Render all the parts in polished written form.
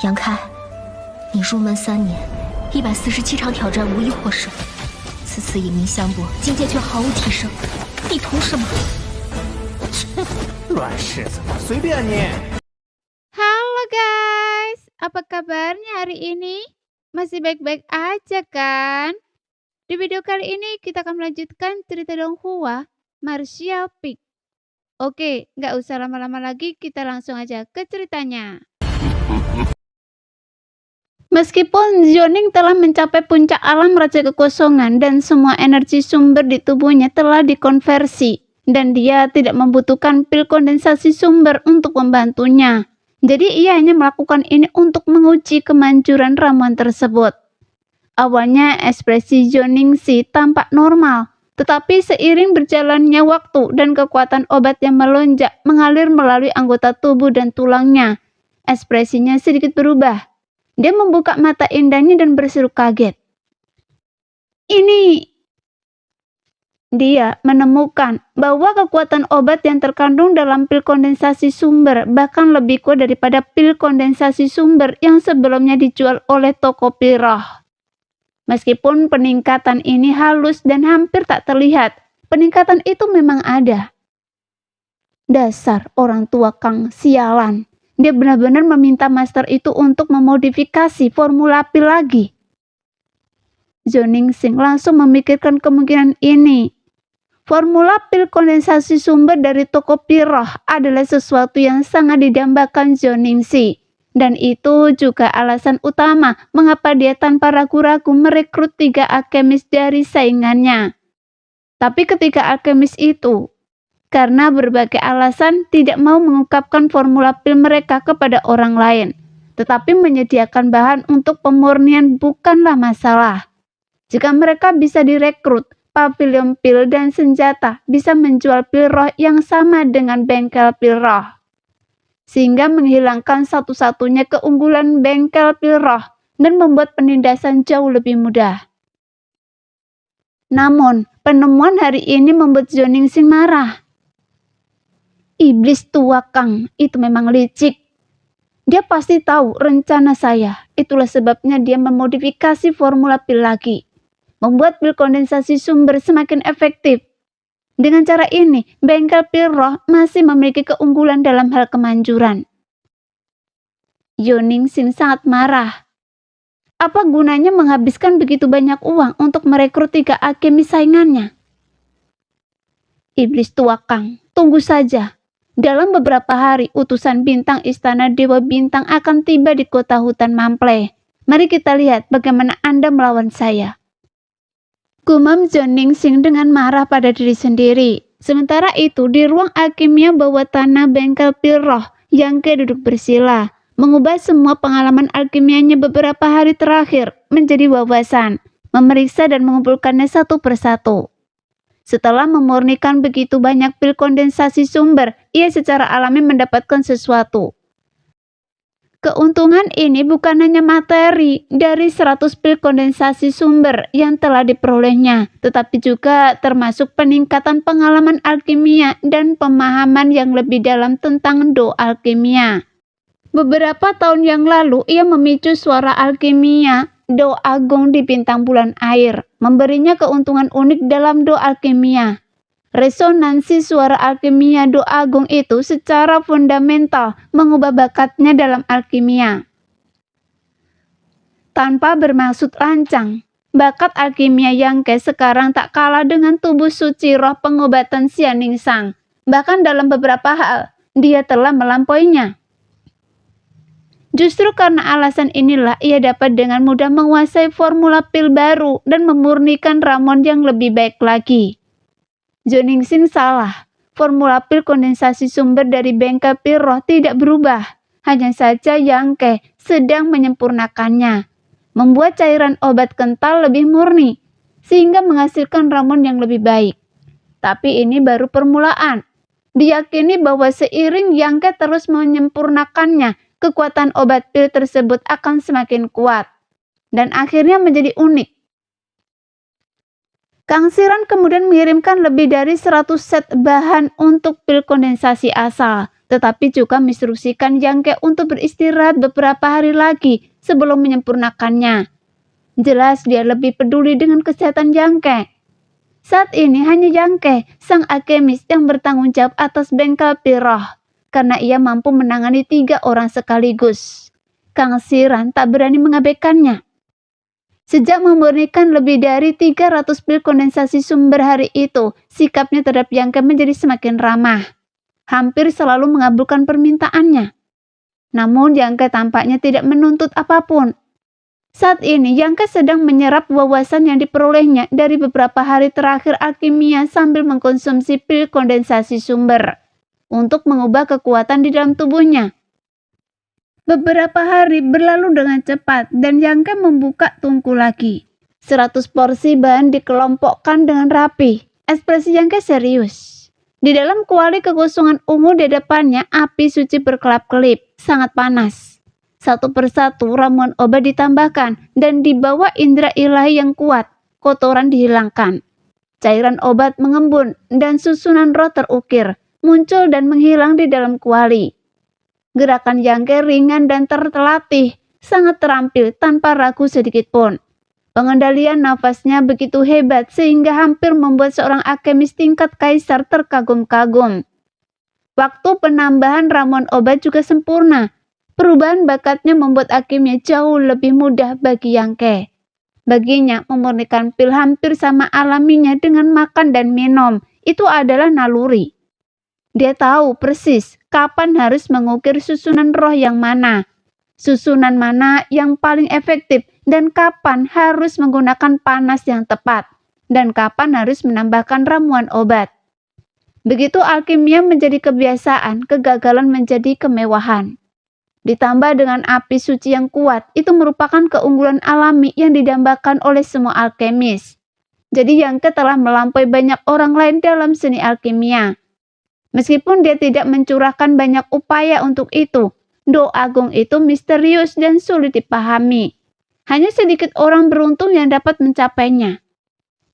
杨开，你入门3年，147场挑战无一获胜，此次以名相搏，境界却毫无提升，你图什么？乱柿子，随便你。Halo guys, apa kabarnya hari ini? Masih baik-baik aja kan? Di video kali ini kita akan melanjutkan cerita Donghua Martial Peak. Oke, nggak usah lama-lama lagi, kita langsung aja ke ceritanya. Meskipun Zhonning telah mencapai puncak alam raja kekosongan dan semua energi sumber di tubuhnya telah dikonversi, dan dia tidak membutuhkan pil kondensasi sumber untuk membantunya. Jadi ia hanya melakukan ini untuk menguji kemanjuran ramuan tersebut. Awalnya ekspresi Zhonning Si tampak normal, tetapi seiring berjalannya waktu dan kekuatan obat yang melonjak mengalir melalui anggota tubuh dan tulangnya, ekspresinya sedikit berubah. Dia membuka mata indahnya dan berseru kaget. Dia menemukan bahwa kekuatan obat yang terkandung dalam pil kondensasi sumber bahkan lebih kuat daripada pil kondensasi sumber yang sebelumnya dijual oleh toko pil roh. Meskipun peningkatan ini halus dan hampir tak terlihat, peningkatan itu memang ada. Dasar orang tua Kang sialan. Dia benar-benar meminta master itu untuk memodifikasi formula pil lagi. Zhonning Si langsung memikirkan kemungkinan ini. Formula pil kondensasi sumber dari toko pil roh adalah sesuatu yang sangat didambakan Zhonning Si. Dan itu juga alasan utama mengapa dia tanpa ragu-ragu merekrut 3 alkemis dari saingannya. Tapi ketika alkemis itu, karena berbagai alasan tidak mau mengungkapkan formula pil mereka kepada orang lain, tetapi menyediakan bahan untuk pemurnian bukanlah masalah. Jika mereka bisa direkrut, pavilion pil dan senjata bisa menjual pil roh yang sama dengan bengkel pil roh, sehingga menghilangkan satu-satunya keunggulan bengkel pil roh dan membuat penindasan jauh lebih mudah. Namun, penemuan hari ini membuat Zhonning Si marah. Iblis tua Kang, itu memang licik. Dia pasti tahu rencana saya. Itulah sebabnya dia memodifikasi formula pil lagi, membuat pil kondensasi sumber semakin efektif. Dengan cara ini, bengkel pil roh masih memiliki keunggulan dalam hal kemanjuran. Zhonning Si sangat marah. Apa gunanya menghabiskan begitu banyak uang untuk merekrut 3 alkemis saingannya? Iblis tua Kang, tunggu saja. Dalam beberapa hari, utusan bintang Istana Dewa Bintang akan tiba di kota hutan Mample. Mari kita lihat bagaimana Anda melawan saya. Gumam Zhonning Si dengan marah pada diri sendiri. Sementara itu, di ruang alkimia bawah tanah bengkel pil roh, Yang Ke duduk bersila, mengubah semua pengalaman alkimianya beberapa hari terakhir menjadi wawasan, memeriksa dan mengumpulkannya satu persatu. Setelah memurnikan begitu banyak pil kondensasi sumber, ia secara alami mendapatkan sesuatu. Keuntungan ini bukan hanya materi dari 100 pil kondensasi sumber yang telah diperolehnya, tetapi juga termasuk peningkatan pengalaman alkimia dan pemahaman yang lebih dalam tentang Do alkimia. Beberapa tahun yang lalu, ia memicu suara alkimia Do Agung di bintang bulan air, memberinya keuntungan unik dalam Do alkimia. Resonansi suara alkimia Do Agung itu secara fundamental mengubah bakatnya dalam alkimia. Tanpa bermaksud lancang, bakat alkimia Yang Ke sekarang tak kalah dengan tubuh suci roh pengobatan Xianing Sang. Bahkan dalam beberapa hal, dia telah melampauinya. Justru karena alasan inilah ia dapat dengan mudah menguasai formula pil baru dan memurnikan ramuan yang lebih baik lagi. Zhonning Si salah. Formula pil kondensasi sumber dari bengkel pil roh tidak berubah. Hanya saja Yang Ke sedang menyempurnakannya, membuat cairan obat kental lebih murni, sehingga menghasilkan ramuan yang lebih baik. Tapi ini baru permulaan. Diyakini bahwa seiring Yang Ke terus menyempurnakannya, kekuatan obat pil tersebut akan semakin kuat dan akhirnya menjadi unik. Kang Siran kemudian mengirimkan lebih dari 100 set bahan untuk pil kondensasi asal, tetapi juga menginstruksikan Yangke untuk beristirahat beberapa hari lagi sebelum menyempurnakannya. Jelas dia lebih peduli dengan kesehatan Yangke. Saat ini hanya Yangke, sang alkemis yang bertanggung jawab atas bengkel pil roh, karena ia mampu menangani 3 orang sekaligus. Kang Siran tak berani mengabaikannya. Sejak memurnikan lebih dari 300 pil kondensasi sumber hari itu, sikapnya terhadap Yangke menjadi semakin ramah. Hampir selalu mengabulkan permintaannya. Namun Yangke tampaknya tidak menuntut apapun. Saat ini Yangke sedang menyerap wawasan yang diperolehnya dari beberapa hari terakhir alkimia sambil mengkonsumsi pil kondensasi sumber untuk mengubah kekuatan di dalam tubuhnya. Beberapa hari berlalu dengan cepat dan Yangke membuka tungku lagi. 100 porsi bahan dikelompokkan dengan rapi. Ekspresi Yangke serius. Di dalam kuali kekosongan ungu di depannya, api suci berkelap-kelip, sangat panas. Satu persatu ramuan obat ditambahkan dan di bawah indera ilahi yang kuat, kotoran dihilangkan. Cairan obat mengembun dan susunan roh terukir, muncul dan menghilang di dalam kuali. Gerakan Yangke ringan dan terlatih, sangat terampil tanpa ragu sedikit pun. Pengendalian nafasnya begitu hebat sehingga hampir membuat seorang alkemis tingkat kaisar terkagum-kagum. Waktu penambahan ramuan obat juga sempurna. Perubahan bakatnya membuat alkimia jauh lebih mudah bagi Yangke. Baginya, memurnikan pil hampir sama alaminya dengan makan dan minum. Itu adalah naluri. Dia tahu persis kapan harus mengukir susunan roh yang mana. Susunan mana yang paling efektif dan kapan harus menggunakan panas yang tepat. Dan kapan harus menambahkan ramuan obat. Begitu alkimia menjadi kebiasaan, kegagalan menjadi kemewahan. Ditambah dengan api suci yang kuat, itu merupakan keunggulan alami yang didambakan oleh semua alkemis. Jadi Yangke telah melampaui banyak orang lain dalam seni alkimia. Meskipun dia tidak mencurahkan banyak upaya untuk itu, doa agung itu misterius dan sulit dipahami. Hanya sedikit orang beruntung yang dapat mencapainya.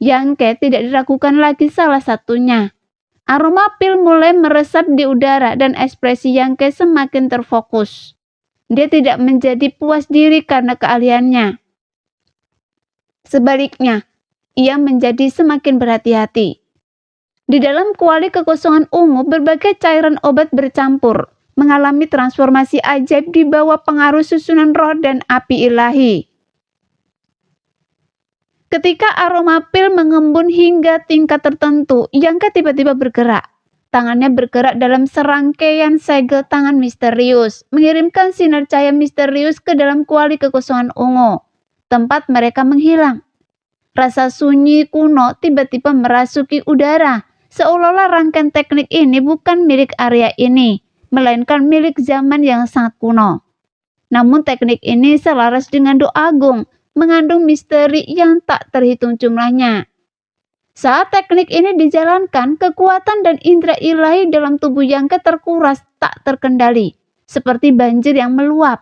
Yangke tidak diragukan lagi salah satunya. Aroma pil mulai meresap di udara dan ekspresi Yangke semakin terfokus. Dia tidak menjadi puas diri karena keahliannya. Sebaliknya, ia menjadi semakin berhati-hati. Di dalam kuali kekosongan ungu, berbagai cairan obat bercampur, mengalami transformasi ajaib di bawah pengaruh susunan roh dan api ilahi. Ketika aroma pil mengembun hingga tingkat tertentu, Yangke tiba-tiba bergerak. Tangannya bergerak dalam serangkaian segel tangan misterius, mengirimkan sinar cahaya misterius ke dalam kuali kekosongan ungu. Tempat mereka menghilang. Rasa sunyi kuno tiba-tiba merasuki udara, seolah-olah rangkaian teknik ini bukan milik area ini, melainkan milik zaman yang sangat kuno. Namun teknik ini selaras dengan doa agung, mengandung misteri yang tak terhitung jumlahnya. Saat teknik ini dijalankan, kekuatan dan indera ilahi dalam tubuh Yangke terkuras tak terkendali, seperti banjir yang meluap.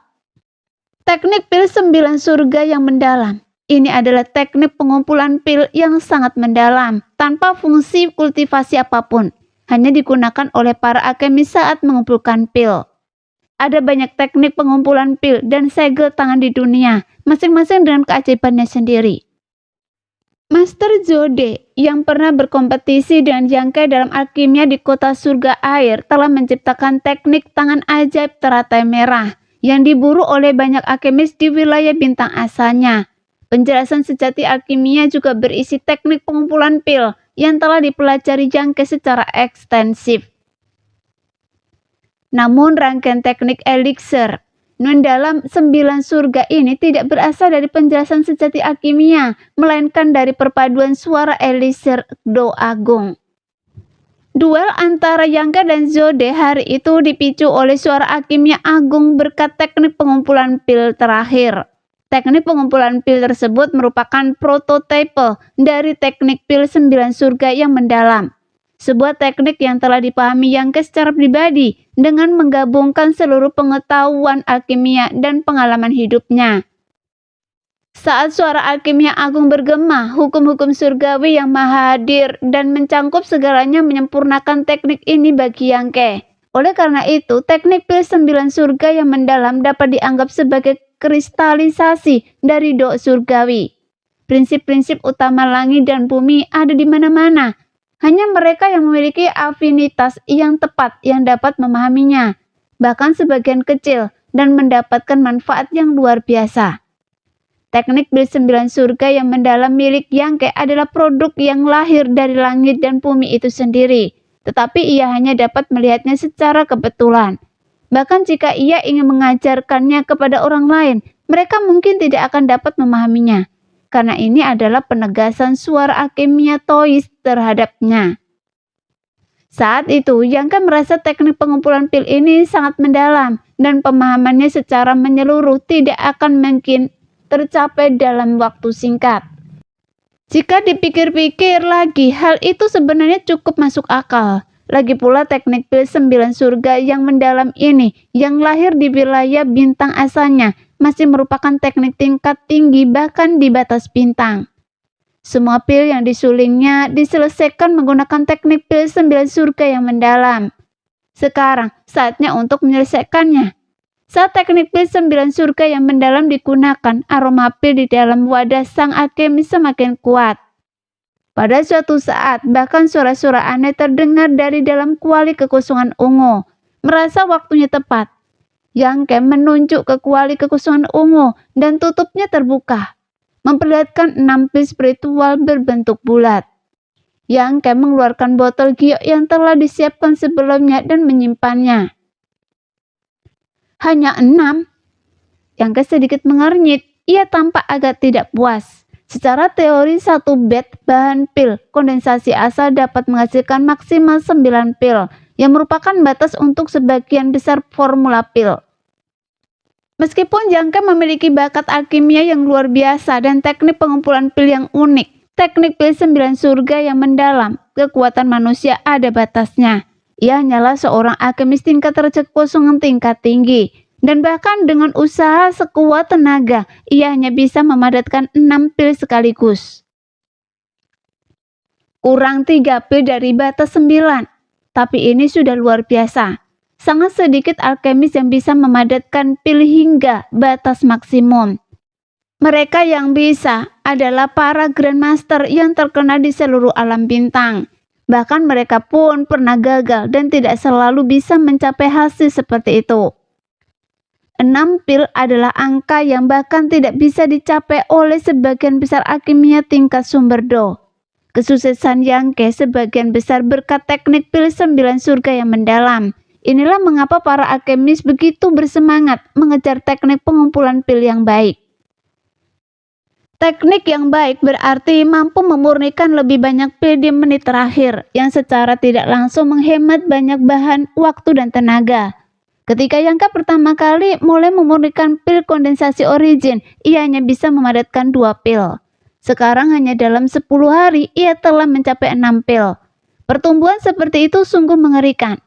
Teknik pil 9 surga yang mendalam. Ini adalah teknik pengumpulan pil yang sangat mendalam, tanpa fungsi kultivasi apapun. Hanya digunakan oleh para alkemis saat mengumpulkan pil. Ada banyak teknik pengumpulan pil dan segel tangan di dunia, masing-masing dengan keajaibannya sendiri. Master Zode yang pernah berkompetisi dengan Yangke dalam alkimia di kota surga air telah menciptakan teknik tangan ajaib teratai merah yang diburu oleh banyak alkemis di wilayah bintang asalnya. Penjelasan sejati alkimia juga berisi teknik pengumpulan pil yang telah dipelajari Yangke secara ekstensif. Namun rangkaian teknik elixir dalam 9 surga ini tidak berasal dari penjelasan sejati alkimia, melainkan dari perpaduan suara elixir doa agung. Duel antara Yangke dan Zode hari itu dipicu oleh suara alkimia agung berkat teknik pengumpulan pil terakhir. Teknik pengumpulan pil tersebut merupakan prototipe dari teknik pil 9 surga yang mendalam. Sebuah teknik yang telah dipahami Yangke secara pribadi dengan menggabungkan seluruh pengetahuan alkimia dan pengalaman hidupnya. Saat suara alkimia agung bergema, hukum-hukum surgawi yang maha hadir dan mencangkup segalanya menyempurnakan teknik ini bagi Yangke. Oleh karena itu, teknik pil 9 surga yang mendalam dapat dianggap sebagai kristalisasi dari doa surgawi. Prinsip-prinsip utama langit dan bumi ada di mana-mana. Hanya mereka yang memiliki afinitas yang tepat yang dapat memahaminya, bahkan sebagian kecil, dan mendapatkan manfaat yang luar biasa. Teknik pil 9 surga yang mendalam milik Yangke adalah produk yang lahir dari langit dan bumi itu sendiri. Tetapi ia hanya dapat melihatnya secara kebetulan. Bahkan jika ia ingin mengajarkannya kepada orang lain, mereka mungkin tidak akan dapat memahaminya. Karena ini adalah penegasan suara alkimia Taois terhadapnya. Saat itu, Yangke merasa teknik pengumpulan pil ini sangat mendalam dan pemahamannya secara menyeluruh tidak akan mungkin tercapai dalam waktu singkat. Jika dipikir-pikir lagi, hal itu sebenarnya cukup masuk akal. Lagi pula teknik pil 9 surga yang mendalam ini, yang lahir di wilayah bintang asalnya, masih merupakan teknik tingkat tinggi bahkan di batas bintang. Semua pil yang disulingnya diselesaikan menggunakan teknik pil 9 surga yang mendalam. Sekarang, saatnya untuk menyelesaikannya. Saat teknik pil 9 surga yang mendalam digunakan, aroma pil di dalam wadah sang alkemis semakin kuat. Pada suatu saat, bahkan suara-suara aneh terdengar dari dalam kuali kekosongan ungu. Merasa waktunya tepat, Yangke menunjuk ke kuali kekosongan ungu dan tutupnya terbuka, memperlihatkan 6 pil spiritual berbentuk bulat. Yangke mengeluarkan botol giok yang telah disiapkan sebelumnya dan menyimpannya. Hanya 6? Yangke sedikit mengernyit. Ia tampak agak tidak puas. Secara teori, 1 bed bahan pil kondensasi asal dapat menghasilkan maksimal 9 pil, yang merupakan batas untuk sebagian besar formula pil. Meskipun Yangke memiliki bakat alkimia yang luar biasa dan teknik pengumpulan pil yang unik, teknik pil 9 surga yang mendalam, kekuatan manusia ada batasnya. Ia hanyalah seorang alkemis tingkat derajat kosongan tingkat tinggi. Dan bahkan dengan usaha sekuat tenaga, ia hanya bisa memadatkan 6 pil sekaligus. Kurang 3 pil dari batas 9. Tapi ini sudah luar biasa. Sangat sedikit alkemis yang bisa memadatkan pil hingga batas maksimum. Mereka yang bisa adalah para Grandmaster yang terkenal di seluruh alam bintang. Bahkan mereka pun pernah gagal dan tidak selalu bisa mencapai hasil seperti itu. 6 pil adalah angka yang bahkan tidak bisa dicapai oleh sebagian besar alkimia tingkat sumber do. Kesuksesan Yangke sebagian besar berkat teknik pil 9 surga yang mendalam. Inilah mengapa para alkemis begitu bersemangat mengejar teknik pengumpulan pil yang baik. Teknik yang baik berarti mampu memurnikan lebih banyak pil di menit terakhir, yang secara tidak langsung menghemat banyak bahan, waktu, dan tenaga. Ketika Yangke pertama kali mulai memurnikan pil kondensasi origin, ia hanya bisa memadatkan 2 pil. Sekarang hanya dalam 10 hari, ia telah mencapai 6 pil. Pertumbuhan seperti itu sungguh mengerikan.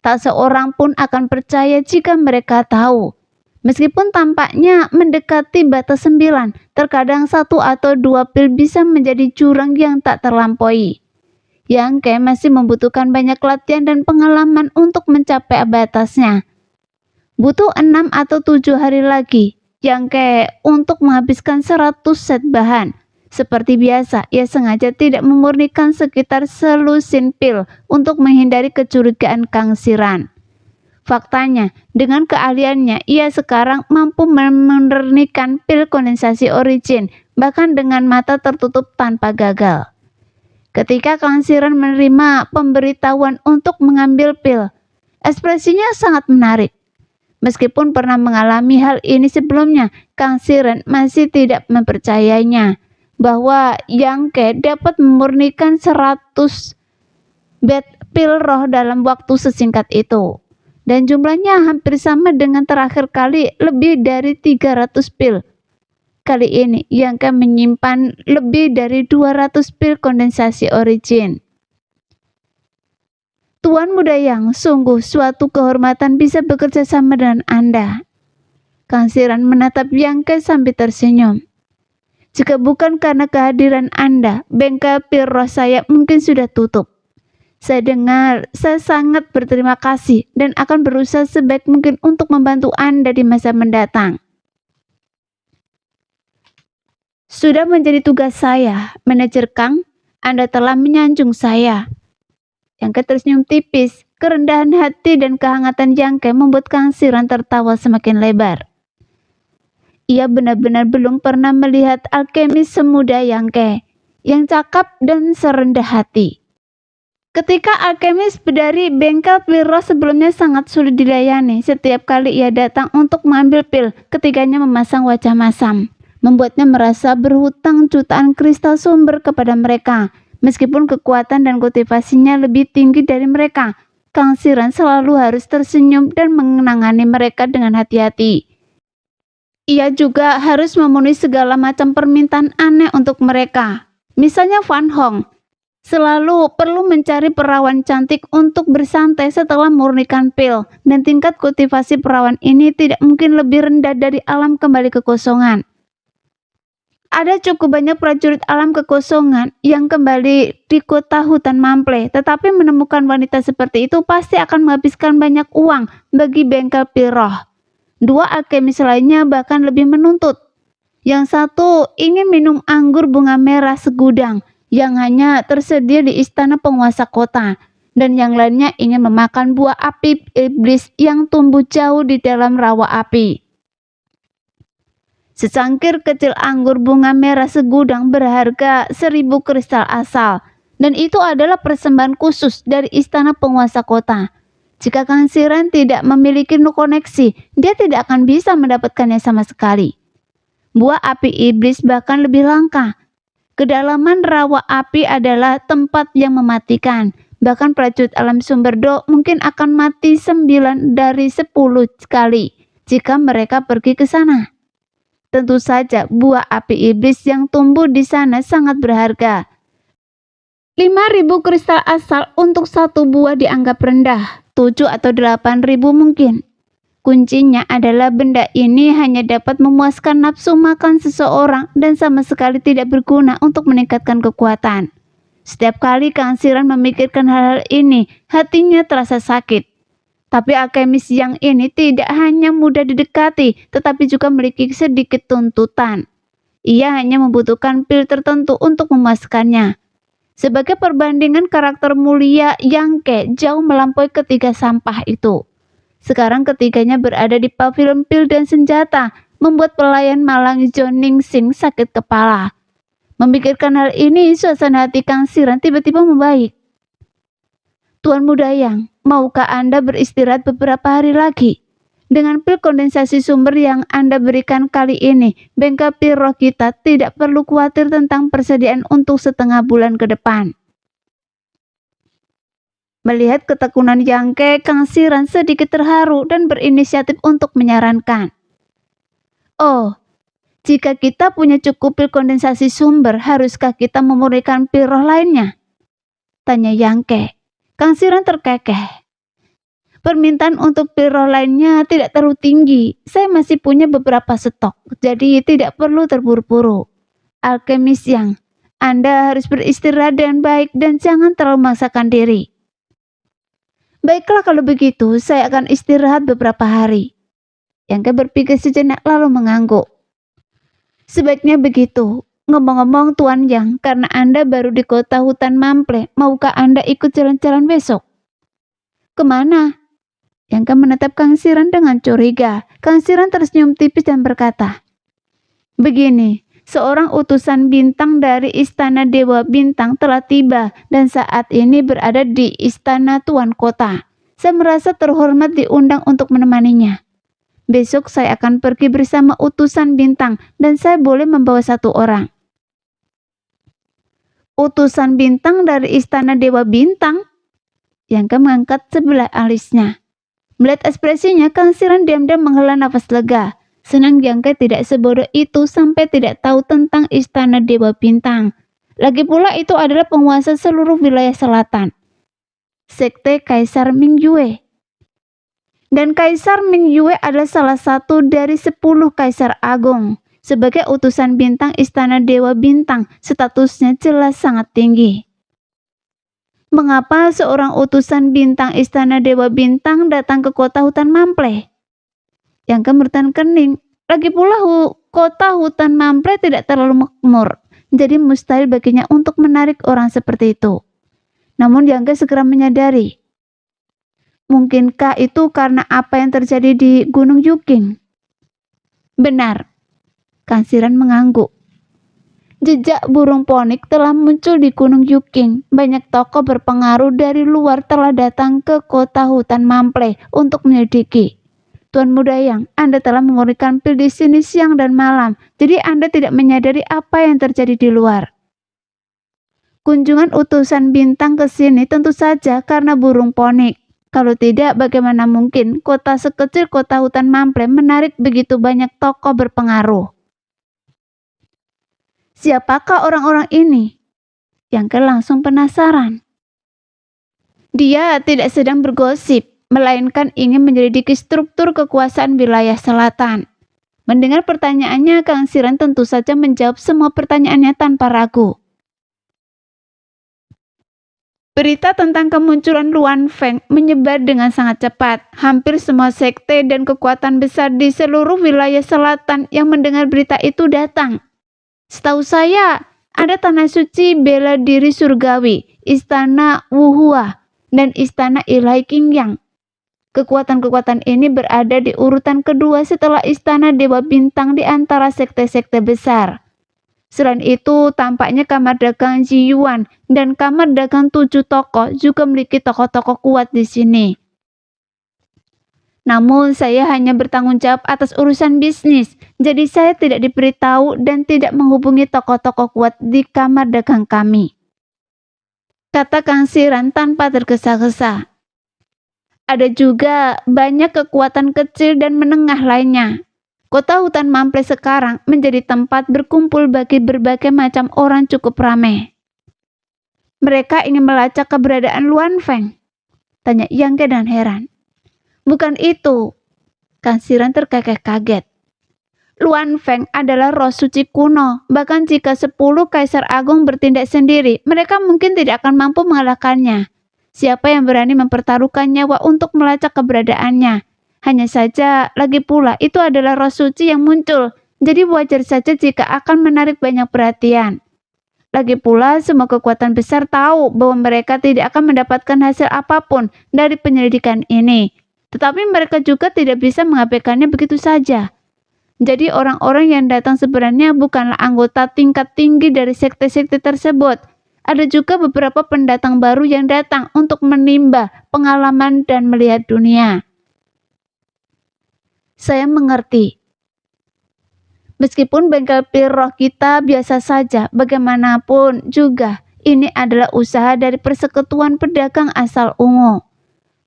Tak seorang pun akan percaya jika mereka tahu. Meskipun tampaknya mendekati batas 9, terkadang 1 atau 2 pil bisa menjadi jurang yang tak terlampaui. Yangke masih membutuhkan banyak latihan dan pengalaman untuk mencapai batasnya. Butuh 6 atau 7 hari lagi Yangke untuk menghabiskan 100 set bahan. Seperti biasa, ia sengaja tidak memurnikan sekitar selusin pil untuk menghindari kecurigaan Kang Siran. Faktanya, dengan keahliannya, ia sekarang mampu memurnikan pil kondensasi origin, bahkan dengan mata tertutup tanpa gagal. Ketika Kang Siran menerima pemberitahuan untuk mengambil pil, ekspresinya sangat menarik. Meskipun pernah mengalami hal ini sebelumnya, Kang Siran masih tidak mempercayainya bahwa Yangke dapat memurnikan 100 bed pil roh dalam waktu sesingkat itu. Dan jumlahnya hampir sama dengan terakhir kali, lebih dari 300 pil. Kali ini Yangke menyimpan lebih dari 200 pil kondensasi origin. Tuan Muda Yang, sungguh suatu kehormatan bisa bekerja sama dengan Anda. Kang Siran menatap Yangke sambil tersenyum. Jika bukan karena kehadiran Anda, bengkel pil roh saya mungkin sudah tutup. Saya dengar, saya sangat berterima kasih dan akan berusaha sebaik mungkin untuk membantu Anda di masa mendatang. Sudah menjadi tugas saya, manajer Kang. Anda telah menyanjung saya. Yangke tersenyum tipis. Kerendahan hati dan kehangatan Yangke membuat Kang Shiran tertawa semakin lebar. Ia benar-benar belum pernah melihat alkemis semuda Yangke, yang cakap dan serendah hati. Ketika alkemis dari bengkel pil roh sebelumnya sangat sulit dilayani, setiap kali ia datang untuk mengambil pil, ketiganya memasang wajah masam, membuatnya merasa berhutang jutaan kristal sumber kepada mereka. Meskipun kekuatan dan kultivasinya lebih tinggi dari mereka, Kang Shiran selalu harus tersenyum dan mengenangani mereka dengan hati-hati. Ia juga harus memenuhi segala macam permintaan aneh untuk mereka. Misalnya Van Hong selalu perlu mencari perawan cantik untuk bersantai setelah memurnikan pil, dan tingkat kultivasi perawan ini tidak mungkin lebih rendah dari alam kembali kekosongan. Ada cukup banyak prajurit alam kekosongan yang kembali di kota hutan Mample, tetapi menemukan wanita seperti itu pasti akan menghabiskan banyak uang bagi bengkel pil roh. Dua alkemis lainnya bahkan lebih menuntut. Yang satu ingin minum anggur bunga merah segudang yang hanya tersedia di istana penguasa kota, dan yang lainnya ingin memakan buah api iblis yang tumbuh jauh di dalam rawa api. Secangkir kecil anggur bunga merah segudang berharga 1000 kristal asal, dan itu adalah persembahan khusus dari istana penguasa kota. Jika Kang Shiran tidak memiliki koneksi, dia tidak akan bisa mendapatkannya sama sekali. Buah api iblis bahkan lebih langka. Kedalaman rawa api adalah tempat yang mematikan. Bahkan prajurit alam Sumberdo mungkin akan mati 9 dari 10 kali jika mereka pergi ke sana. Tentu saja buah api iblis yang tumbuh di sana sangat berharga. 5.000 kristal asal untuk satu buah dianggap rendah, 7 atau 8.000 mungkin. Kuncinya adalah benda ini hanya dapat memuaskan nafsu makan seseorang dan sama sekali tidak berguna untuk meningkatkan kekuatan. Setiap kali Kang Shiran memikirkan hal-hal ini, hatinya terasa sakit. Tapi alkemis yang ini tidak hanya mudah didekati, tetapi juga memiliki sedikit tuntutan. Ia hanya membutuhkan pil tertentu untuk memuaskannya. Sebagai perbandingan, karakter mulia Yangke jauh melampaui ketiga sampah itu. Sekarang ketiganya berada di pavilion pil dan senjata, membuat pelayan malang Joningsing sakit kepala. Memikirkan hal ini, suasana hati Kang Shiran tiba-tiba membaik. Tuan Muda Yang, maukah Anda beristirahat beberapa hari lagi? Dengan pil kondensasi sumber yang Anda berikan kali ini, bengkel pil roh kita tidak perlu khawatir tentang persediaan untuk setengah bulan ke depan. Melihat ketekunan Yangke, Kang Shiran sedikit terharu dan berinisiatif untuk menyarankan. Oh, jika kita punya cukup pil kondensasi sumber, haruskah kita memurnikan pil roh lainnya? Tanya Yangke. Kang Shiran terkekeh. Permintaan untuk pil roh lainnya tidak terlalu tinggi. Saya masih punya beberapa stok, jadi tidak perlu terburu-buru. Alkemis Yang, Anda harus beristirahat dengan baik dan jangan terlalu memaksakan diri. Baiklah kalau begitu, saya akan istirahat beberapa hari. Yangke berpikir sejenak lalu mengangguk. Sebaiknya begitu. Ngomong-ngomong Tuan Yang, karena Anda baru di kota hutan Mample, maukah Anda ikut jalan-jalan besok? Kemana? Yangke menatap Kang Shiran dengan curiga. Kang Shiran tersenyum tipis dan berkata, begini, seorang utusan bintang dari Istana Dewa Bintang telah tiba dan saat ini berada di Istana Tuan Kota. Saya merasa terhormat diundang untuk menemaninya. Besok saya akan pergi bersama utusan bintang dan saya boleh membawa 1 orang. Utusan bintang dari Istana Dewa Bintang? Yangke mengangkat sebelah alisnya. Melihat ekspresinya, Kang Shiran diam-diam menghela nafas lega. Senang Yangke tidak sebodoh itu sampai tidak tahu tentang Istana Dewa Bintang. Lagi pula itu adalah penguasa seluruh wilayah selatan. Sekte Kaisar Mingyue. Dan Kaisar Mingyue adalah salah satu dari 10 kaisar agung. Sebagai utusan bintang Istana Dewa Bintang, statusnya jelas sangat tinggi. Mengapa seorang utusan bintang istana Dewa Bintang datang ke kota hutan Mample? Yang bertahan kening. Lagi pula kota hutan Mample tidak terlalu makmur, jadi mustahil baginya untuk menarik orang seperti itu. Namun Yangke segera menyadari, mungkinkah itu karena apa yang terjadi di Gunung Yuking? Benar, Kang Siran mengangguk. Jejak burung ponik telah muncul di Gunung Yuking. Banyak tokoh berpengaruh dari luar telah datang ke kota hutan Mample untuk menyelidiki. Tuan Muda Yang, Anda telah mengurutkan pil di sini siang dan malam, jadi Anda tidak menyadari apa yang terjadi di luar. Kunjungan utusan bintang ke sini tentu saja karena burung ponik. Kalau tidak, bagaimana mungkin kota sekecil kota hutan Mample menarik begitu banyak tokoh berpengaruh? Siapakah orang-orang ini? Yangke langsung penasaran. Dia tidak sedang bergosip, melainkan ingin menyelidiki struktur kekuasaan wilayah selatan. Mendengar pertanyaannya, Kang Siran tentu saja menjawab semua pertanyaannya tanpa ragu. Berita tentang kemunculan Luan Feng menyebar dengan sangat cepat. Hampir semua sekte dan kekuatan besar di seluruh wilayah selatan yang mendengar berita itu datang. Setahu saya, ada Tanah Suci Bela Diri Surgawi, Istana Wuhua, dan Istana Ilahi Qingyang. Kekuatan-kekuatan ini berada di urutan kedua setelah Istana Dewa Bintang di antara sekte-sekte besar. Selain itu, tampaknya Kamar Dagang Jiyuan dan Kamar Dagang 7 Tokoh juga memiliki tokoh-tokoh kuat di sini. Namun saya hanya bertanggung jawab atas urusan bisnis, jadi saya tidak diberitahu dan tidak menghubungi tokoh-tokoh kuat di kamar dagang kami. Kata Kang Siran tanpa tergesa-gesa. Ada juga banyak kekuatan kecil dan menengah lainnya. Kota hutan Mample sekarang menjadi tempat berkumpul bagi berbagai macam orang cukup ramai. Mereka ingin melacak keberadaan Luan Feng? Tanya Yangke dengan heran. Bukan itu. Kang Siran terkekeh-kaget. Luan Feng adalah roh suci kuno. Bahkan jika 10 kaisar agung bertindak sendiri, mereka mungkin tidak akan mampu mengalahkannya. Siapa yang berani mempertaruhkan nyawa untuk melacak keberadaannya? Hanya saja, lagi pula itu adalah roh suci yang muncul. Jadi wajar saja jika akan menarik banyak perhatian. Lagi pula, semua kekuatan besar tahu bahwa mereka tidak akan mendapatkan hasil apapun dari penyelidikan ini. Tetapi mereka juga tidak bisa mengabaikannya begitu saja. Jadi orang-orang yang datang sebenarnya bukanlah anggota tingkat tinggi dari sekte-sekte tersebut. Ada juga beberapa pendatang baru yang datang untuk menimba pengalaman dan melihat dunia. Saya mengerti. Meskipun bengkel pil roh kita biasa saja, bagaimanapun juga ini adalah usaha dari persekutuan pedagang asal ungu.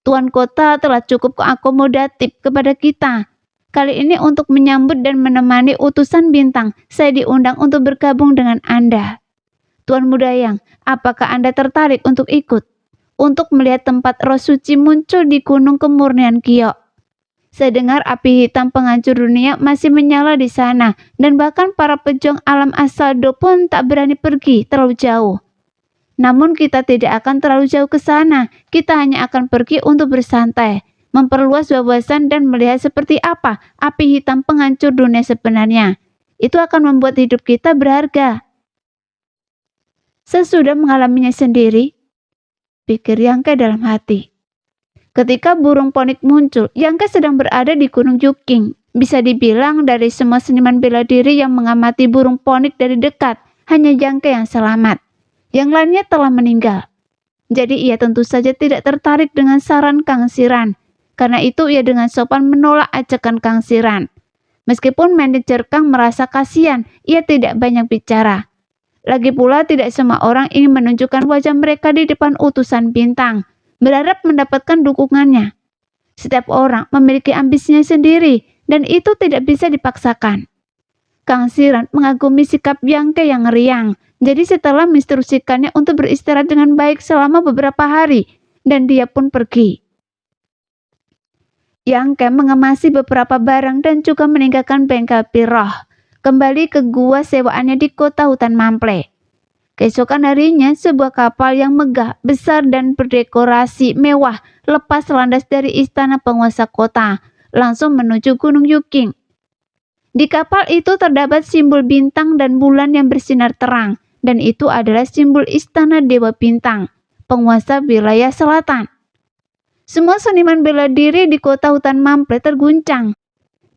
Tuan kota telah cukup akomodatif kepada kita. Kali ini untuk menyambut dan menemani utusan bintang, saya diundang untuk bergabung dengan Anda. Tuan Muda Yang, apakah Anda tertarik untuk ikut? Untuk melihat tempat roh suci muncul di Gunung Kemurnian Giok. Saya dengar api hitam penghancur dunia masih menyala di sana, dan bahkan para pejuang alam Asaldo pun tak berani pergi terlalu jauh. Namun kita tidak akan terlalu jauh ke sana, kita hanya akan pergi untuk bersantai, memperluas wawasan dan melihat seperti apa api hitam penghancur dunia sebenarnya. Itu akan membuat hidup kita berharga. Saya sudah mengalaminya sendiri, pikir Yangke dalam hati. Ketika burung ponik muncul, Yangke sedang berada di Gunung Yuking. Bisa dibilang dari semua seniman bela diri yang mengamati burung ponik dari dekat, hanya Yangke yang selamat. Yang lainnya telah meninggal. Jadi ia tentu saja tidak tertarik dengan saran Kang Siran. Karena itu ia dengan sopan menolak ajakan Kang Siran. Meskipun manajer Kang merasa kasihan, ia tidak banyak bicara. Lagi pula tidak semua orang ingin menunjukkan wajah mereka di depan utusan bintang, berharap mendapatkan dukungannya. Setiap orang memiliki ambisinya sendiri, dan itu tidak bisa dipaksakan. Kang Siran mengagumi sikap Yangke yang riang. Jadi setelah menginstruksikannya untuk beristirahat dengan baik selama beberapa hari, dan dia pun pergi. Yangke mengemasi beberapa barang dan juga meninggalkan bengkel pil roh, kembali ke gua sewaannya di kota hutan Mample. Keesokan harinya, sebuah kapal yang megah, besar dan berdekorasi mewah lepas landas dari istana penguasa kota, langsung menuju Gunung Yuking. Di kapal itu terdapat simbol bintang dan bulan yang bersinar terang, dan itu adalah simbol istana Dewa Bintang, penguasa wilayah selatan. Semua seniman bela diri di kota hutan Mample terguncang.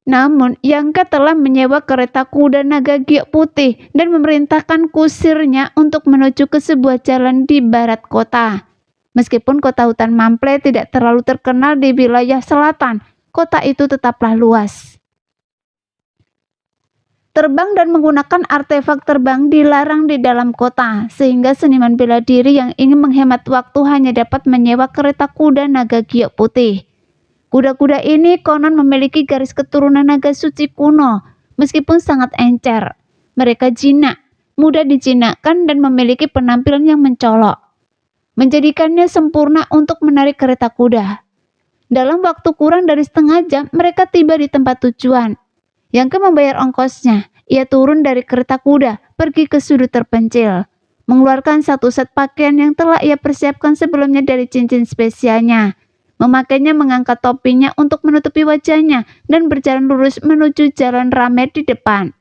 Namun, Yangke telah menyewa kereta kuda naga giok putih dan memerintahkan kusirnya untuk menuju ke sebuah jalan di barat kota. Meskipun kota hutan Mample tidak terlalu terkenal di wilayah selatan, kota itu tetaplah luas. Terbang dan menggunakan artefak terbang dilarang di dalam kota, sehingga seniman bela diri yang ingin menghemat waktu hanya dapat menyewa kereta kuda naga giok putih. Kuda-kuda ini konon memiliki garis keturunan naga suci kuno, meskipun sangat encer. Mereka jinak, mudah dijinakkan dan memiliki penampilan yang mencolok, menjadikannya sempurna untuk menarik kereta kuda. Dalam waktu kurang dari setengah jam, mereka tiba di tempat tujuan. Yangke membayar ongkosnya. Ia turun dari kereta kuda, pergi ke sudut terpencil, mengeluarkan satu set pakaian yang telah ia persiapkan sebelumnya dari cincin spesialnya. Memakainya mengangkat topinya untuk menutupi wajahnya dan berjalan lurus menuju jalan ramai di depan.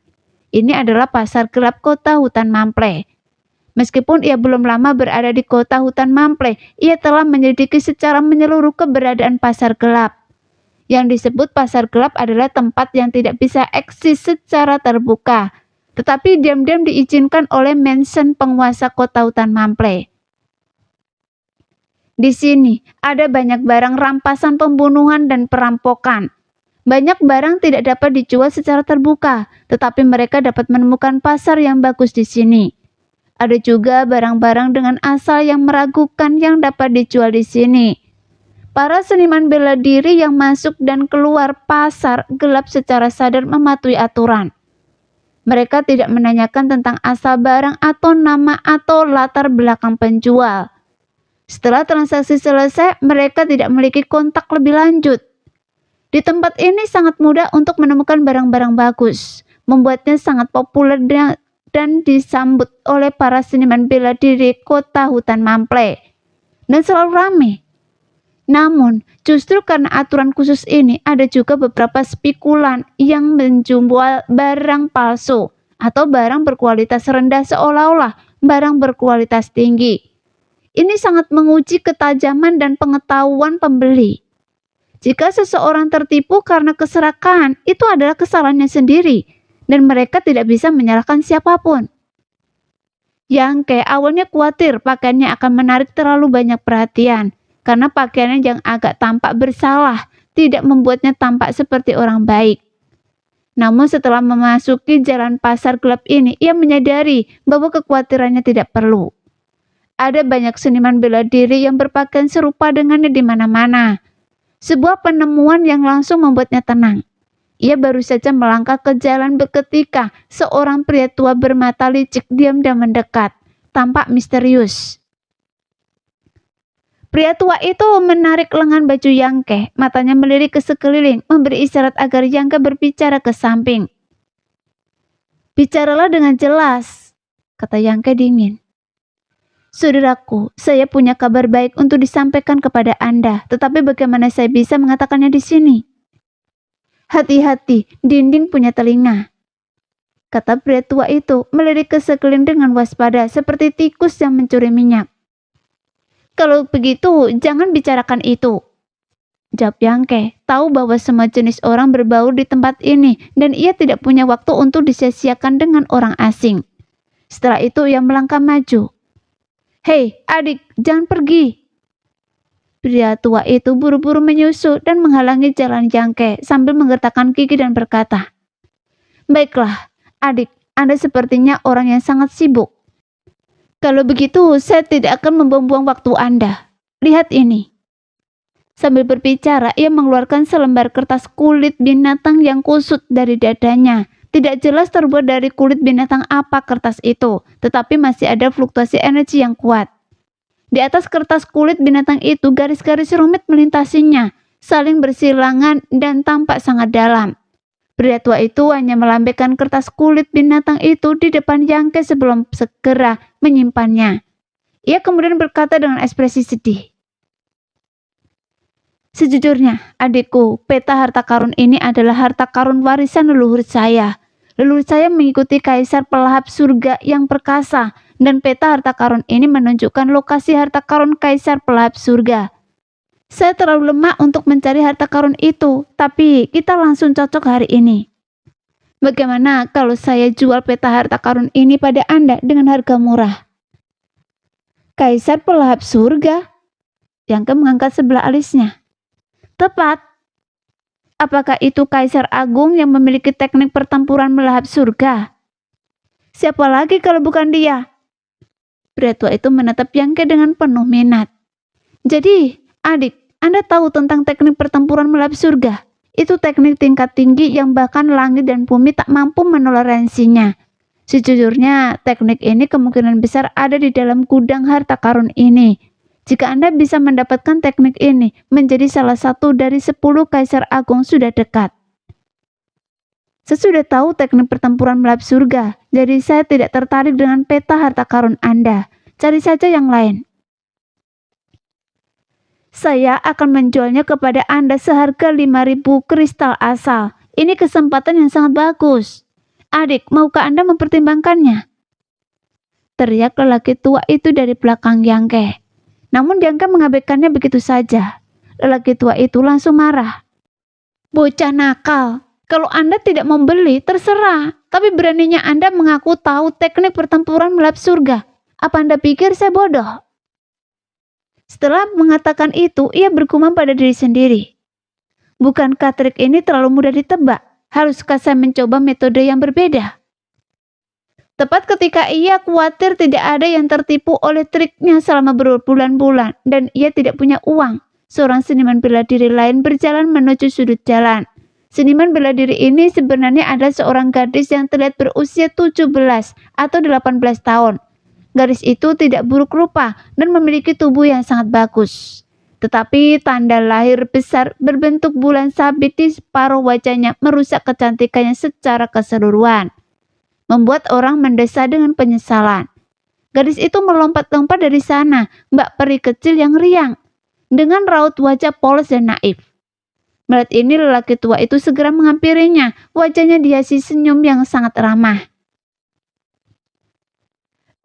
Ini adalah pasar gelap kota hutan Mample. Meskipun ia belum lama berada di kota hutan Mample, ia telah menyelidiki secara menyeluruh keberadaan pasar gelap. Yang disebut pasar gelap adalah tempat yang tidak bisa eksis secara terbuka, tetapi diam-diam diizinkan oleh mansion penguasa kota hutan Mample. Di sini ada banyak barang rampasan pembunuhan dan perampokan. Banyak barang tidak dapat dijual secara terbuka, tetapi mereka dapat menemukan pasar yang bagus di sini. Ada juga barang-barang dengan asal yang meragukan yang dapat dijual di sini. Para seniman bela diri yang masuk dan keluar pasar gelap secara sadar mematuhi aturan. Mereka tidak menanyakan tentang asal barang atau nama atau latar belakang penjual. Setelah transaksi selesai, mereka tidak memiliki kontak lebih lanjut. Di tempat ini sangat mudah untuk menemukan barang-barang bagus, membuatnya sangat populer dan disambut oleh para seniman bela diri kota hutan Mample, dan selalu ramai. Namun, justru karena aturan khusus ini, ada juga beberapa spekulan yang menjual barang palsu atau barang berkualitas rendah seolah-olah barang berkualitas tinggi. Ini sangat menguji ketajaman dan pengetahuan pembeli. Jika seseorang tertipu karena keserakahan, itu adalah kesalahannya sendiri, dan mereka tidak bisa menyalahkan siapapun. Yangke awalnya khawatir pakaiannya akan menarik terlalu banyak perhatian, karena pakaiannya yang agak tampak bersalah tidak membuatnya tampak seperti orang baik. Namun setelah memasuki jalan pasar gelap ini, ia menyadari bahwa kekhawatirannya tidak perlu. Ada banyak seniman bela diri yang berpakaian serupa dengannya di mana-mana. Sebuah penemuan yang langsung membuatnya tenang. Ia baru saja melangkah ke jalan ketika seorang pria tua bermata licik diam dan mendekat, tampak misterius. Pria tua itu menarik lengan baju Yangke, matanya melirik ke sekeliling, memberi isyarat agar Yangke berbicara ke samping. "Bicaralah dengan jelas," kata Yangke dingin. "Saudaraku, saya punya kabar baik untuk disampaikan kepada Anda, tetapi bagaimana saya bisa mengatakannya di sini?" "Hati-hati, dinding punya telinga," kata pria tua itu, melirik ke sekeliling dengan waspada seperti tikus yang mencuri minyak. "Kalau begitu, jangan bicarakan itu," jawab Yangke, tahu bahwa semua jenis orang berbaur di tempat ini dan ia tidak punya waktu untuk disia-siakan dengan orang asing. Setelah itu ia melangkah maju. "Hei, adik, jangan pergi." Pria tua itu buru-buru menyusul dan menghalangi jalan Yangke sambil menggertakkan gigi dan berkata, "Baiklah, adik, Anda sepertinya orang yang sangat sibuk. Kalau begitu, saya tidak akan membuang-buang waktu Anda. Lihat ini." Sambil berbicara, ia mengeluarkan selembar kertas kulit binatang yang kusut dari dadanya. Tidak jelas terbuat dari kulit binatang apa kertas itu, tetapi masih ada fluktuasi energi yang kuat. Di atas kertas kulit binatang itu, garis-garis rumit melintasinya, saling bersilangan dan tampak sangat dalam. Pria tua itu hanya melambaikan kertas kulit binatang itu di depan Yangke sebelum segera menyimpannya. Ia kemudian berkata dengan ekspresi sedih. Sejujurnya, adikku, peta harta karun ini adalah harta karun warisan leluhur saya. Leluhur saya mengikuti kaisar pelahap surga yang perkasa, dan peta harta karun ini menunjukkan lokasi harta karun kaisar pelahap surga. Saya terlalu lemah untuk mencari harta karun itu, tapi kita langsung cocok hari ini. Bagaimana kalau saya jual peta harta karun ini pada Anda dengan harga murah? Kaisar pelahap surga? Yangke mengangkat sebelah alisnya. Tepat. Apakah itu Kaisar Agung yang memiliki teknik pertempuran melahap surga? Siapa lagi kalau bukan dia? Pria tua itu menatap Yangke dengan penuh minat. Jadi, adik, Anda tahu tentang teknik pertempuran melahap surga? Itu teknik tingkat tinggi yang bahkan langit dan bumi tak mampu menoleransinya. Sejujurnya, teknik ini kemungkinan besar ada di dalam gudang harta karun ini. Jika Anda bisa mendapatkan teknik ini, menjadi salah satu dari 10 Kaisar Agung sudah dekat. Saya sudah tahu teknik pertempuran melahap surga, jadi saya tidak tertarik dengan peta harta karun Anda. Cari saja yang lain. Saya akan menjualnya kepada Anda seharga 5.000 kristal asal. Ini kesempatan yang sangat bagus. Adik, maukah Anda mempertimbangkannya? Teriak lelaki tua itu dari belakang Yangke. Namun Yangke mengabaikannya begitu saja. Lelaki tua itu langsung marah. Bocah nakal, kalau Anda tidak membeli, terserah. Tapi beraninya Anda mengaku tahu teknik pertempuran melahap surga. Apa Anda pikir saya bodoh? Setelah mengatakan itu, ia bergumam pada diri sendiri. Bukankah trik ini terlalu mudah ditebak? Haruskah saya mencoba metode yang berbeda? Tepat ketika ia khawatir tidak ada yang tertipu oleh triknya selama berbulan-bulan dan ia tidak punya uang, seorang seniman bela diri lain berjalan menuju sudut jalan. Seniman bela diri ini sebenarnya adalah seorang gadis yang terlihat berusia 17 atau 18 tahun. Gadis itu tidak buruk rupa dan memiliki tubuh yang sangat bagus. Tetapi tanda lahir besar berbentuk bulan sabit di separuh wajahnya merusak kecantikannya secara keseluruhan, membuat orang mendesah dengan penyesalan. Gadis itu melompat-lompat dari sana, Mbak Peri kecil yang riang, dengan raut wajah polos dan naif. Melihat ini lelaki tua itu segera menghampirinya, wajahnya dihiasi senyum yang sangat ramah.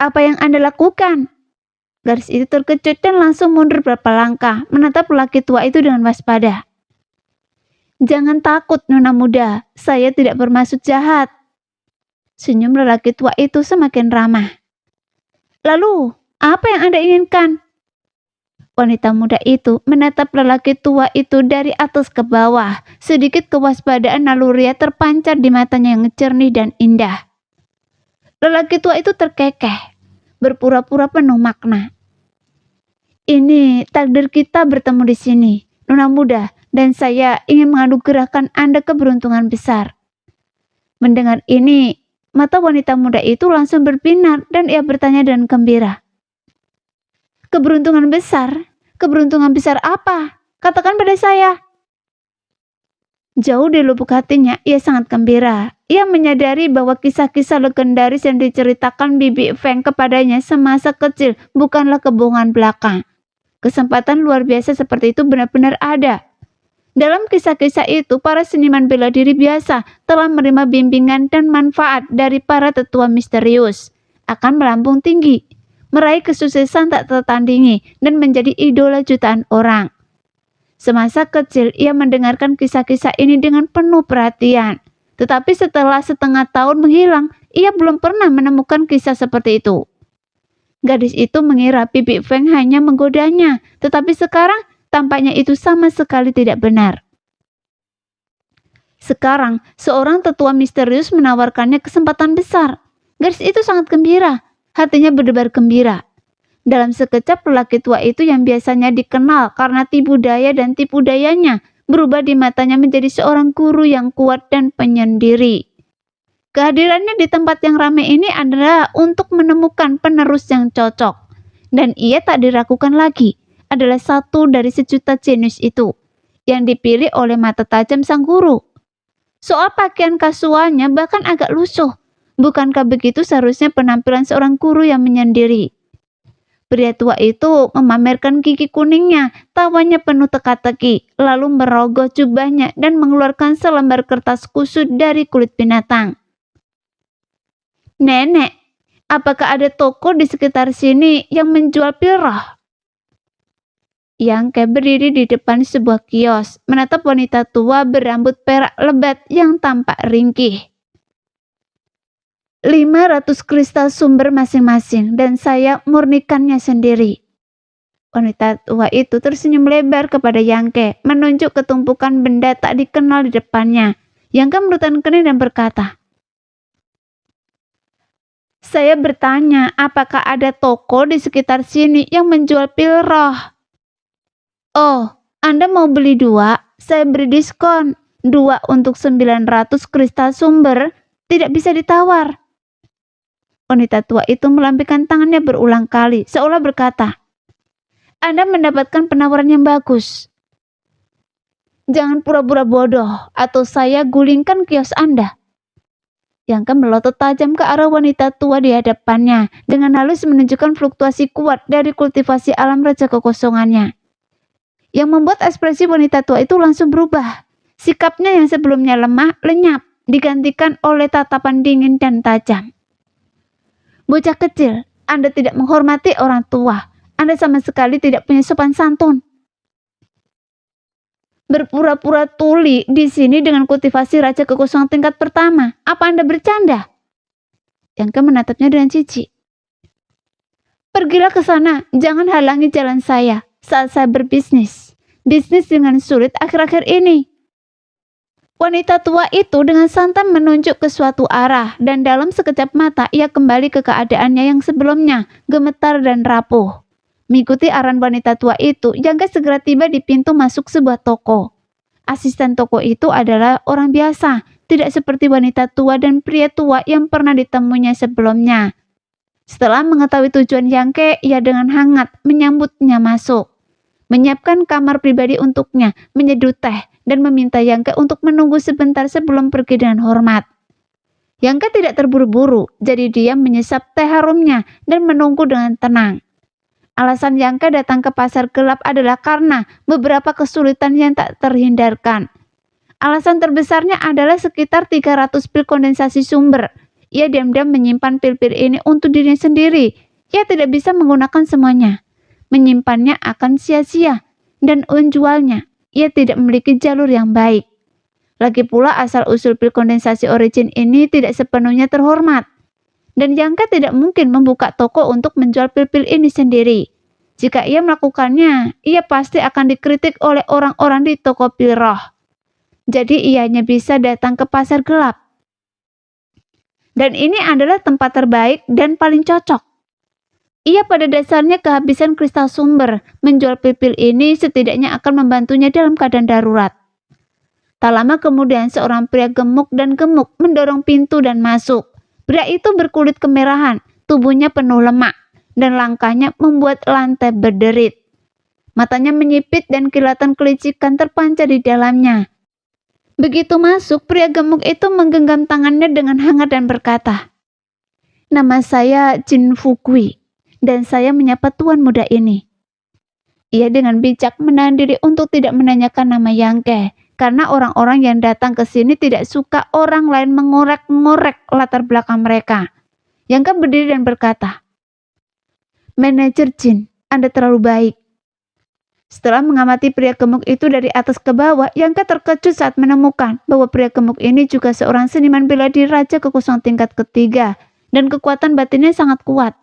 Apa yang Anda lakukan? Gadis itu terkejut dan langsung mundur beberapa langkah, menatap lelaki tua itu dengan waspada. Jangan takut, Nona muda, saya tidak bermaksud jahat. Senyum lelaki tua itu semakin ramah. Lalu, apa yang Anda inginkan? Wanita muda itu menatap lelaki tua itu dari atas ke bawah. Sedikit kewaspadaan naluriah terpancar di matanya yang jernih dan indah. Lelaki tua itu terkekeh, berpura-pura penuh makna. Ini takdir kita bertemu di sini, Nona muda, dan saya ingin menganugerahkan Anda keberuntungan besar. Mendengar ini, mata wanita muda itu langsung berbinar dan ia bertanya dengan gembira. Keberuntungan besar? Keberuntungan besar apa? Katakan pada saya. Jauh di lubuk hatinya, ia sangat gembira. Ia menyadari bahwa kisah-kisah legendaris yang diceritakan Bibi Feng kepadanya semasa kecil bukanlah kebohongan belaka. Kesempatan luar biasa seperti itu benar-benar ada. Dalam kisah-kisah itu, para seniman bela diri biasa telah menerima bimbingan dan manfaat dari para tetua misterius, akan melambung tinggi, meraih kesuksesan tak tertandingi, dan menjadi idola jutaan orang. Semasa kecil, ia mendengarkan kisah-kisah ini dengan penuh perhatian. Tetapi setelah setengah tahun menghilang, ia belum pernah menemukan kisah seperti itu. Gadis itu mengira Bibi Feng hanya menggodanya, tetapi sekarang tampaknya itu sama sekali tidak benar. Sekarang, seorang tetua misterius menawarkannya kesempatan besar. Gadis itu sangat gembira, hatinya berdebar gembira. Dalam sekejap, lelaki tua itu yang biasanya dikenal karena tipu daya dan tipu dayanya berubah di matanya menjadi seorang guru yang kuat dan penyendiri. Kehadirannya di tempat yang ramai ini adalah untuk menemukan penerus yang cocok. Dan ia tak diragukan lagi, adalah satu dari sejuta jenius itu, yang dipilih oleh mata tajam sang guru. Soal pakaian kasualnya bahkan agak lusuh. Bukankah begitu seharusnya penampilan seorang guru yang menyendiri? Pria tua itu memamerkan gigi kuningnya, tawanya penuh teka-teki, lalu merogoh jubahnya dan mengeluarkan selembar kertas kusut dari kulit binatang. "Nenek, apakah ada toko di sekitar sini yang menjual pil roh?" Yangke berdiri di depan sebuah kios, menatap wanita tua berambut perak lebat yang tampak ringkih. 500 kristal sumber masing-masing dan saya murnikannya sendiri. Wanita tua itu tersenyum lebar kepada Yangke, menunjuk ke tumpukan benda tak dikenal di depannya. Yangke merutan kening dan berkata, "Saya bertanya, apakah ada toko di sekitar sini yang menjual pil roh?" "Oh, Anda mau beli 2? Saya beri diskon. 2 untuk 900 kristal sumber, tidak bisa ditawar." Wanita tua itu melambaikan tangannya berulang kali, seolah berkata, "Anda mendapatkan penawaran yang bagus. Jangan pura-pura bodoh, atau saya gulingkan kios Anda." Yangke melotot tajam ke arah wanita tua di hadapannya, dengan halus menunjukkan fluktuasi kuat dari kultivasi alam raja kekosongannya, yang membuat ekspresi wanita tua itu langsung berubah. Sikapnya yang sebelumnya lemah, lenyap, digantikan oleh tatapan dingin dan tajam. "Bocah kecil, Anda tidak menghormati orang tua. Anda sama sekali tidak punya sopan santun. Berpura-pura tuli di sini dengan kultivasi raja kekosongan tingkat pertama. Apa Anda bercanda?" Yangke menatapnya dengan jijik. "Pergilah ke sana, jangan halangi jalan saya saat saya berbisnis. Bisnis dengan sulit akhir-akhir ini." Wanita tua itu dengan santai menunjuk ke suatu arah, dan dalam sekejap mata ia kembali ke keadaannya yang sebelumnya, gemetar dan rapuh. Mengikuti arahan wanita tua itu, Yangke segera tiba di pintu masuk sebuah toko. Asisten toko itu adalah orang biasa, tidak seperti wanita tua dan pria tua yang pernah ditemuinya sebelumnya. Setelah mengetahui tujuan Yangke, ia dengan hangat menyambutnya masuk, menyiapkan kamar pribadi untuknya, menyeduh teh, dan meminta Yangke untuk menunggu sebentar sebelum pergi dengan hormat. Yangke tidak terburu-buru, jadi dia menyesap teh harumnya dan menunggu dengan tenang. Alasan Yangke datang ke pasar gelap adalah karena beberapa kesulitan yang tak terhindarkan. Alasan terbesarnya adalah sekitar 300 pil kondensasi sumber. Ia diam-diam menyimpan pil-pil ini untuk dirinya sendiri. Ia tidak bisa menggunakan semuanya. Menyimpannya akan sia-sia, dan menjualnya ia tidak memiliki jalur yang baik. Lagi pula asal-usul pil kondensasi origin ini tidak sepenuhnya terhormat. Dan Yangke tidak mungkin membuka toko untuk menjual pil-pil ini sendiri. Jika ia melakukannya, ia pasti akan dikritik oleh orang-orang di toko pil roh. Jadi ia hanya bisa datang ke pasar gelap. Dan ini adalah tempat terbaik dan paling cocok. Ia pada dasarnya kehabisan kristal sumber. Menjual pil-pil ini setidaknya akan membantunya dalam keadaan darurat. Tak lama kemudian seorang pria gemuk dan gemuk mendorong pintu dan masuk. Pria itu berkulit kemerahan, tubuhnya penuh lemak, dan langkahnya membuat lantai berderit. Matanya menyipit dan kilatan kelicikan terpancar di dalamnya. Begitu masuk, pria gemuk itu menggenggam tangannya dengan hangat dan berkata, "Nama saya Jin Fugui, dan saya menyapa tuan muda ini." Ia dengan bijak menahan diri untuk tidak menanyakan nama Yangke, karena orang-orang yang datang ke sini tidak suka orang lain mengorek-ngorek latar belakang mereka. Yangke berdiri dan berkata, "Manajer Jin, Anda terlalu baik." Setelah mengamati pria gemuk itu dari atas ke bawah, Yangke terkejut saat menemukan bahwa pria gemuk ini juga seorang seniman bela diri raja kekosongan tingkat ketiga, dan kekuatan batinnya sangat kuat.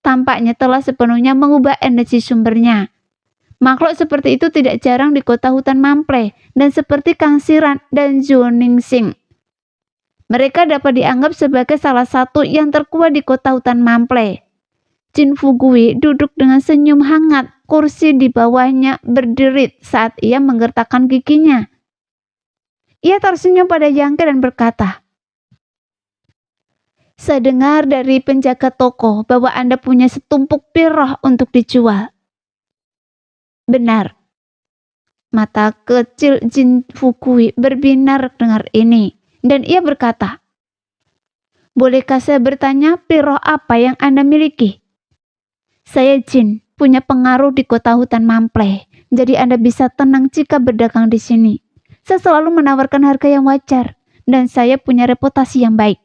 Tampaknya telah sepenuhnya mengubah energi sumbernya. Makhluk seperti itu tidak jarang di kota hutan Mample, dan seperti Kang Siran dan Zhou Ningsing, mereka dapat dianggap sebagai salah satu yang terkuat di kota hutan Mample. Jin Fugui duduk dengan senyum hangat, kursi di bawahnya berderit saat ia menggertakkan giginya. Ia tersenyum pada Yangke dan berkata, "Saya dengar dari penjaga toko bahwa Anda punya setumpuk pil roh untuk dijual." "Benar." Mata kecil Jin Fugui berbinar dengar ini. dan ia berkata, "Bolehkah saya bertanya pil roh apa yang Anda miliki?" "Saya jin, punya pengaruh di kota hutan Mampleh, jadi Anda bisa tenang jika berdagang di sini. Saya selalu menawarkan harga yang wajar, dan saya punya reputasi yang baik.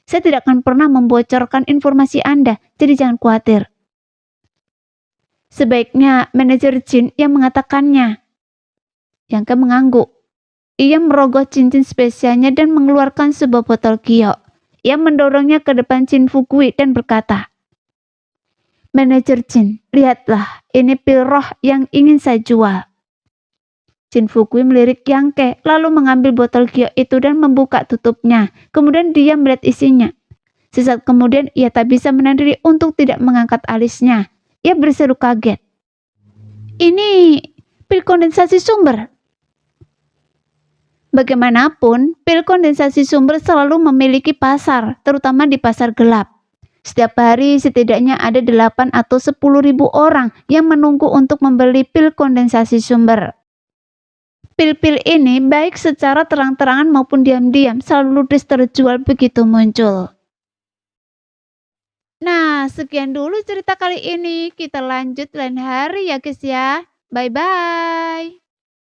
Saya tidak akan pernah membocorkan informasi Anda, jadi jangan khawatir." "Sebaiknya manajer jin yang mengatakannya." Yang mengangguk. Ia merogoh cincin spesialnya dan mengeluarkan sebuah botol giok. Ia mendorongnya ke depan Jin Fugui dan berkata, "Manajer Jin, lihatlah, ini pil roh yang ingin saya jual." Jin Fugui melirik Yangke, lalu mengambil botol giok itu dan membuka tutupnya. Kemudian dia melihat isinya. Sesaat kemudian ia tak bisa menahan diri untuk tidak mengangkat alisnya. Ia berseru kaget. "Ini pil kondensasi sumber." Bagaimanapun, pil kondensasi sumber selalu memiliki pasar, terutama di pasar gelap. Setiap hari setidaknya ada 8 atau 10.000 orang yang menunggu untuk membeli pil kondensasi sumber. Pil-pil ini baik secara terang-terangan maupun diam-diam selalu ludes terjual begitu muncul. Nah, sekian dulu cerita kali ini. Kita lanjut lain hari ya guys ya. Bye-bye.